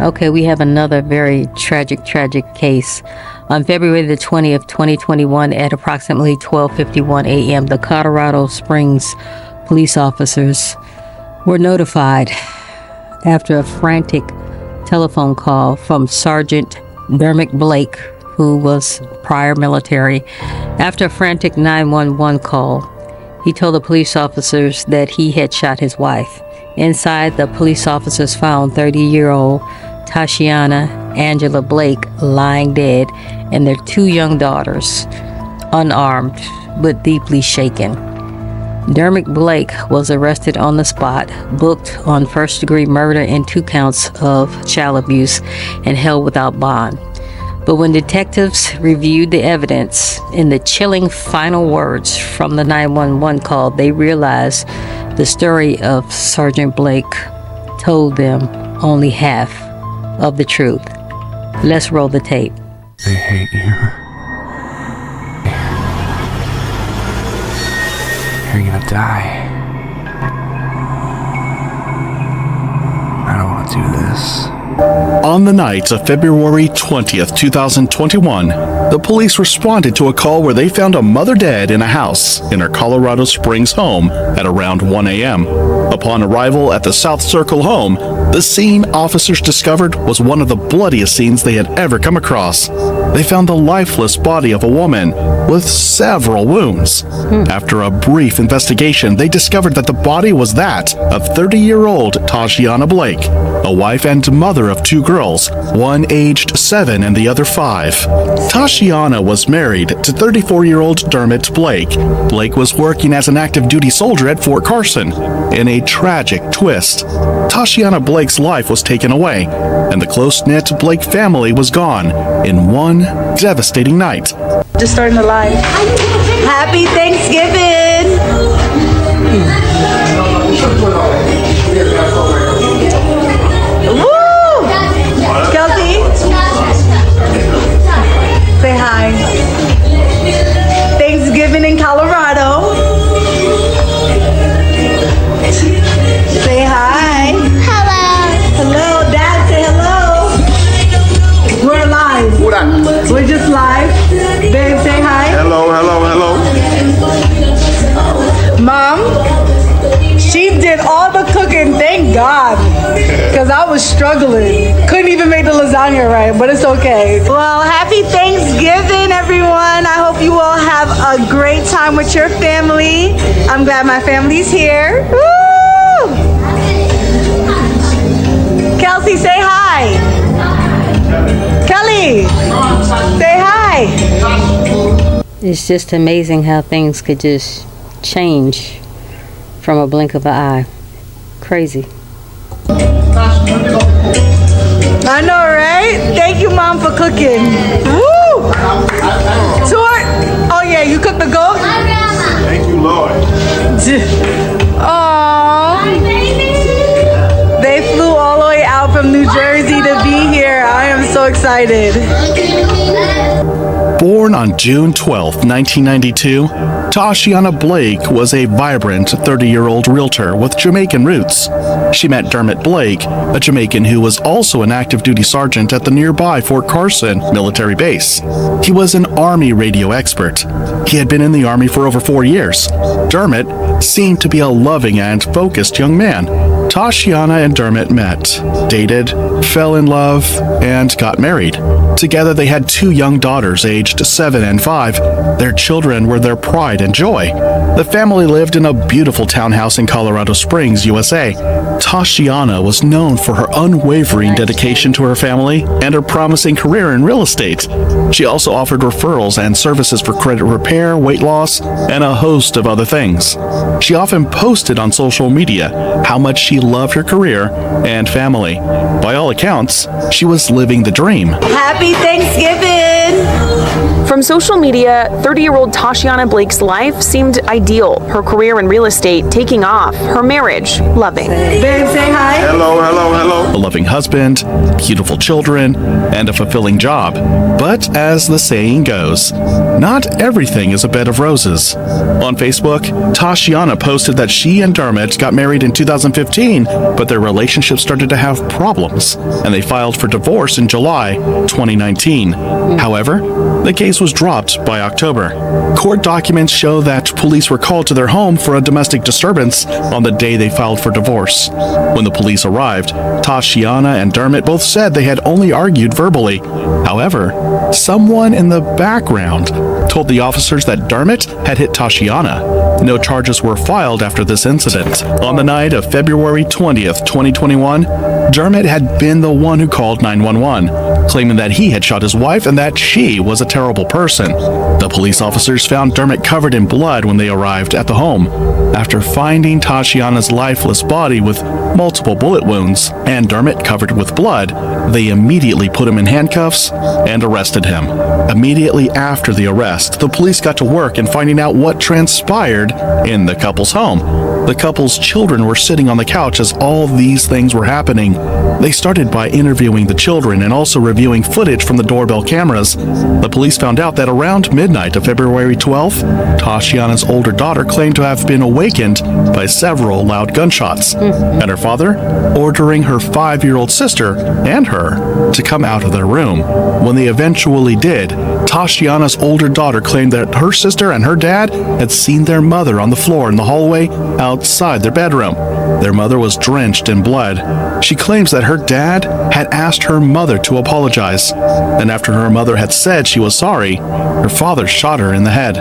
Okay, we have another very tragic case. On February the 20th, 2021, at approximately 12:51 a.m., the Colorado Springs police officers were notified after a frantic telephone call from Sergeant Dermot Blake, who was prior military. After a frantic 911 call, he told the police officers that he had shot his wife. Inside, the police officers found 30-year-old Tashianna Angela Blake lying dead, and their 2 young daughters, unarmed but deeply shaken. Dermot Blake was arrested on the spot, booked on first-degree murder and 2 counts of child abuse, and held without bond. But when detectives reviewed the evidence, in the chilling final words from the 911 call, they realized the story of Sergeant Blake told them only half of the truth. Let's roll the tape. They hate you. You're gonna die. I don't want to do this. On the night of February 20th, 2021, the police responded to a call where they found a mother dead in a house in her Colorado Springs home at around 1 a.m. Upon arrival at the South Circle home, the scene officers discovered was one of the bloodiest scenes they had ever come across. They found the lifeless body of a woman with several wounds. After a brief investigation, they discovered that the body was that of 30-year-old Tashianna Blake, a wife and mother of 2 girls, one aged 7 and the other 5. Tashianna was married to 34-year-old Dermot Blake. Blake was working as an active duty soldier at Fort Carson. In a tragic twist, Tashianna Blake's life was taken away, and the close-knit Blake family was gone in one devastating night. Just starting the live. Happy Thanksgiving! Woo! Kelsey? Say hi. Thanksgiving in Colorado. Say hi. Hello. Hello, Dad, say hello. We're live. We're just live. Babe, say hi. Hello. Mom, she did all the cooking, thank God. Because I was struggling. Couldn't even make the lasagna right, but it's okay. Well, happy Thanksgiving, everyone. I hope you all have a great time with your family. I'm glad my family's here. Woo! Kelsey, say hi. Kelly, say hi. It's just amazing how things could just change from a blink of an eye. Crazy. I know, right? Thank you, Mom, for cooking. Woo! Tour. Oh yeah, you cooked the goat? Thank you, Lord. Aww. They flew all the way out from New Jersey to be here. I am so excited. Born on June 12, 1992, Tashianna Blake was a vibrant 30-year-old realtor with Jamaican roots. She met Dermot Blake, a Jamaican who was also an active duty sergeant at the nearby Fort Carson military base. He was an Army radio expert. He had been in the Army for over 4 years. Dermot seemed to be a loving and focused young man. Tashianna and Dermot met, dated, fell in love, and got married. Together they had 2 young daughters aged 7 and 5. Their children were their pride and joy. The family lived in a beautiful townhouse in Colorado Springs, USA. Tashianna was known for her unwavering dedication to her family and her promising career in real estate. She also offered referrals and services for credit repair, weight loss, and a host of other things. She often posted on social media how much she loved her career and family. By all accounts, she was living the dream. Happy Thanksgiving. From social media, 30-year-old Tashianna Blake's life seemed ideal. Her career in real estate taking off, her marriage loving. Babe, say hi. Hello, hello, hello. A loving husband, beautiful children, and a fulfilling job. But as the saying goes, not everything is a bed of roses. On Facebook, Tashianna posted that she and Dermot got married in 2015, but their relationship started to have problems, and they filed for divorce in July 2019. However, the case was dropped by October. Court documents show that police were called to their home for a domestic disturbance on the day they filed for divorce. When the police arrived, Tashianna and Dermot both said they had only argued verbally. However, someone in the background told the officers that Dermot had hit Tashianna. No charges were filed after this incident. On the night of February 20th, 2021, Dermot had been the one who called 911, claiming that he had shot his wife and that she was a terrible person. The police officers found Dermot covered in blood when they arrived at the home. After finding Tashianna's lifeless body with multiple bullet wounds and Dermot covered with blood, they immediately put him in handcuffs and arrested him. Immediately after the arrest, the police got to work in finding out what transpired in the couple's home. The couple's children were sitting on the couch as all these things were happening. They started by interviewing the children and also reviewing footage from the doorbell cameras. The police found out that around midnight of February 12th, Tashianna's older daughter claimed to have been awakened by several loud gunshots, and her father ordering her 5-year-old sister and her to come out of their room. When they eventually did, Tashianna's older daughter claimed that her sister and her dad had seen their mother on the floor in the hallway outside their bedroom. Their mother was drenched in blood. She claims that her dad had asked her mother to apologize, and after her mother had said she was sorry, her father shot her in the head.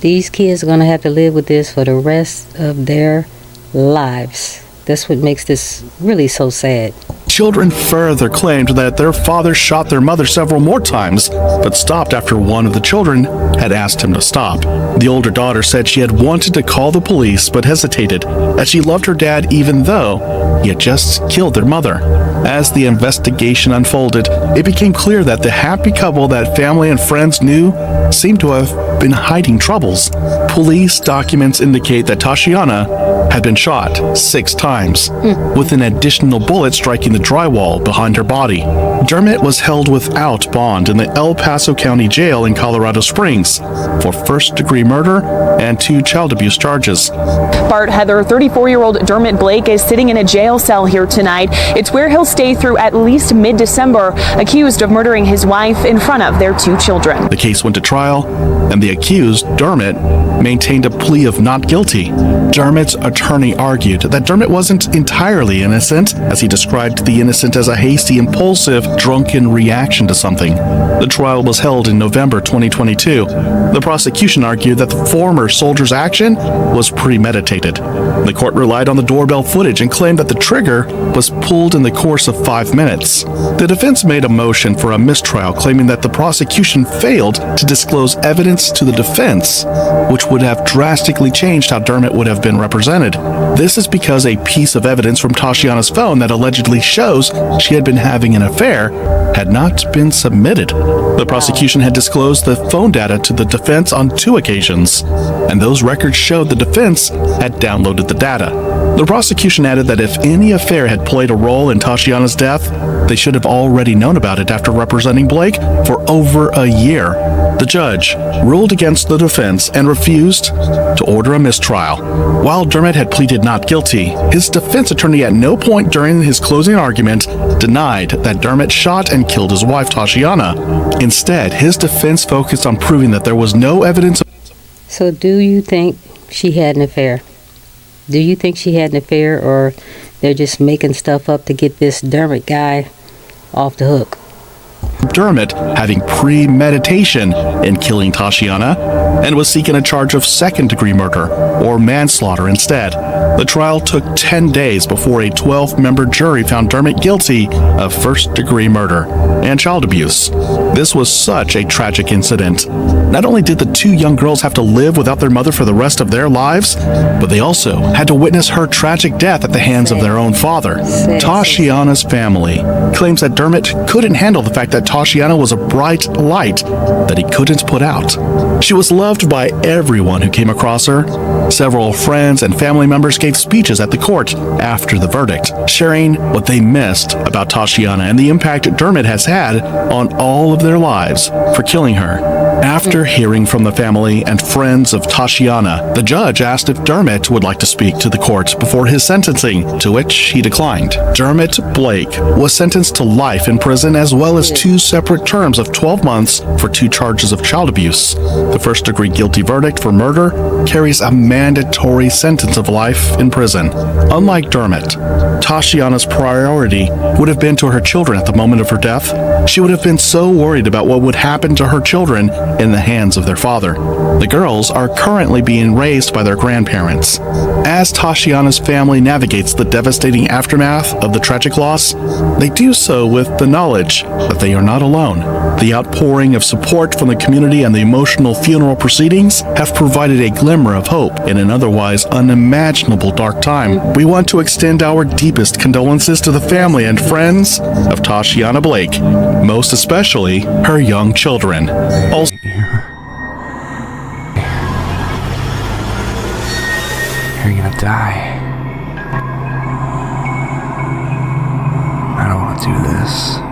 These kids are going to have to live with this for the rest of their lives. That's what makes this really so sad. Children further claimed that their father shot their mother several more times, but stopped after one of the children had asked him to stop. The older daughter said she had wanted to call the police but hesitated, as she loved her dad even though he had just killed their mother. As the investigation unfolded, it became clear that the happy couple that family and friends knew seemed to have been hiding troubles. Police documents indicate that Tashianna had been shot 6 times, with an additional bullet striking the drywall behind her body. Dermot was held without bond in the El Paso County Jail in Colorado Springs for first-degree murder and 2 child abuse charges. Bart, Heather, 34-year-old Dermot Blake is sitting in a jail cell here tonight. It's where he'll stay through at least mid-December, accused of murdering his wife in front of their 2 children. The case went to trial, and the accused, Dermot, maintained a plea of not guilty. Dermot's attorney argued that Dermot wasn't entirely innocent, as he described the innocent as a hasty, impulsive, drunken reaction to something. The trial was held in November 2022. The prosecution argued that the former soldier's action was premeditated. The court relied on the doorbell footage and claimed that the trigger was pulled in the course of 5 minutes. The defense made a motion for a mistrial, claiming that the prosecution failed to disclose evidence to the defense, which would have drastically changed how Dermot would have been represented. This is because a piece of evidence from Tashianna's phone that allegedly shows she had been having an affair had not been submitted. The prosecution had disclosed the phone data to the defense on 2 occasions, and those records showed the defense had downloaded the data. The prosecution added that if any affair had played a role in Tashianna's death, they should have already known about it after representing Blake for over a year. The judge ruled against the defense and refused to order a mistrial. While Dermot had pleaded not guilty, his defense attorney at no point during his closing argument denied that Dermot shot and killed his wife, Tashianna. Instead, his defense focused on proving that there was no evidence. So do you think she had an affair? Do you think she had an affair, or they're just making stuff up to get this Dermot guy off the hook? Dermot having premeditation in killing Tashianna and was seeking a charge of second-degree murder or manslaughter instead. The trial took 10 days before a 12-member jury found Dermot guilty of first-degree murder and child abuse. This was such a tragic incident Not only did the two young girls have to live without their mother for the rest of their lives, but they also had to witness her tragic death at the hands of their own father. Tashianna's family claims that Dermot couldn't handle the fact that Tashianna was a bright light that he couldn't put out. She was loved by everyone who came across her. Several friends and family members gave speeches at the court after the verdict, sharing what they missed about Tashianna and the impact Dermot has had on all of their lives for killing her. After hearing from the family and friends of Tashianna, the judge asked if Dermot would like to speak to the court before his sentencing, to which he declined. Dermot Blake was sentenced to life in prison as well as 2 separate terms of 12 months for 2 charges of child abuse. The first-degree guilty verdict for murder carries a mandatory sentence of life in prison. Unlike Dermot, Tashianna's priority would have been to her children at the moment of her death. She would have been so worried about what would happen to her children in the hands of their father. The girls are currently being raised by their grandparents. As Tashianna's family navigates the devastating aftermath of the tragic loss, they do so with the knowledge that they are not alone. The outpouring of support from the community and the emotional funeral proceedings have provided a glimmer of hope in an otherwise unimaginable dark time. We want to extend our deepest condolences to the family and friends of Tashianna Blake, most especially her young children. Also, You're gonna die. I don't want to do this.